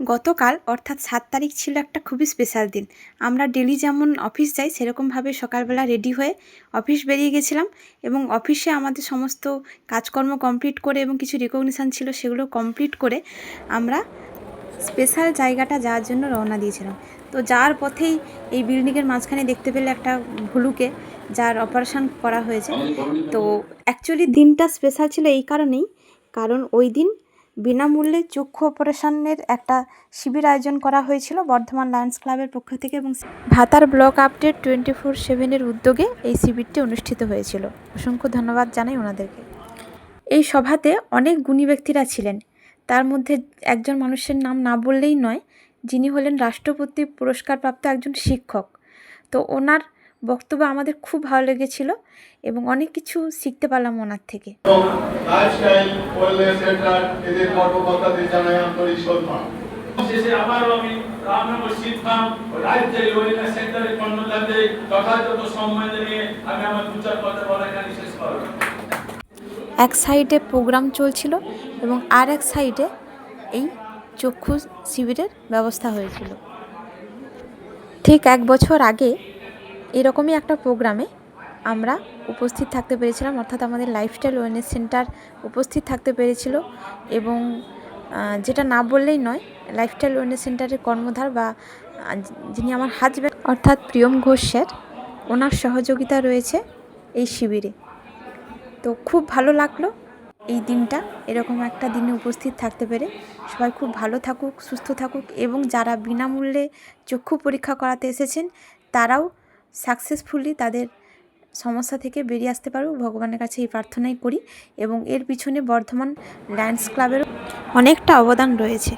গতকাল অর্থাৎ ৭ তারিখ ছিল একটা খুবই স্পেশাল দিন। আমরা ডেলি যেমন অফিস যাই সেরকমভাবে সকালবেলা রেডি হয়ে অফিস বেরিয়ে গেছিলাম এবং অফিসে আমাদের সমস্ত কাজকর্ম কমপ্লিট করে এবং কিছু রিকগনিশান ছিল সেগুলো কমপ্লিট করে আমরা স্পেশাল জায়গাটা যাওয়ার জন্য রওনা দিয়েছিলাম। তো যাওয়ার পথেই এই বিল্ডিংয়ের মাঝখানে দেখতে পেলে একটা ভুলুকে, যার অপারেশন করা হয়েছে। তো অ্যাকচুয়ালি দিনটা স্পেশাল ছিল এই কারণেই, কারণ ওই দিন বিনামূল্যে চক্ষু অপারেশনের একটা শিবির আয়োজন করা হয়েছিল বর্ধমান লায়ন্স ক্লাবের পক্ষ থেকে এবং ভাতার ব্লক আপডেট 24/7-এর উদ্যোগে এই শিবিরটি অনুষ্ঠিত হয়েছিল। অসংখ্য ধন্যবাদ জানাই ওনাদেরকে। এই সভাতে অনেক গুণী ব্যক্তিরা ছিলেন, তার মধ্যে একজন মানুষের নাম না বললেই নয়, যিনি হলেন রাষ্ট্রপতি পুরস্কারপ্রাপ্ত একজন শিক্ষক। তো ওনার বক্তব্য আমাদের খুব ভালো লেগেছিল এবং অনেক কিছু শিখতে পারলাম ওনার থেকে। এক সাইডে প্রোগ্রাম চলছিল এবং আর এক সাইডে এই চক্ষু শিবিরের ব্যবস্থা হয়েছিল। ঠিক 1 বছর আগে এরকমই একটা প্রোগ্রামে আমরা উপস্থিত থাকতে পেরেছিলাম, অর্থাৎ আমাদের লাইফস্টাইল ওয়েলনেস সেন্টার উপস্থিত থাকতে পেরেছিল এবং যেটা না বললেই নয়, লাইফস্টাইল ওয়েলনেস সেন্টারের কর্ণধার বা যিনি আমার হাজব্যান্ড অর্থাৎ প্রিয়ম ঘোষ স্যার, ওনার সহযোগিতা রয়েছে এই শিবিরে। তো খুব ভালো লাগলো এই দিনটা, এরকম একটা দিনে উপস্থিত থাকতে পেরে। সবাই খুব ভালো থাকুক, সুস্থ থাকুক এবং যারা বিনামূল্যে চক্ষু পরীক্ষা করাতে এসেছেন তারাও সাকসেসফুলি তাদের সমস্যা থেকে বেরিয়ে আসতে পারুক, ভগবানের কাছে এই প্রার্থনাই করি। এবং এর পিছনে বর্ধমান লায়ন্স ক্লাবেরও অনেকটা অবদান রয়েছে।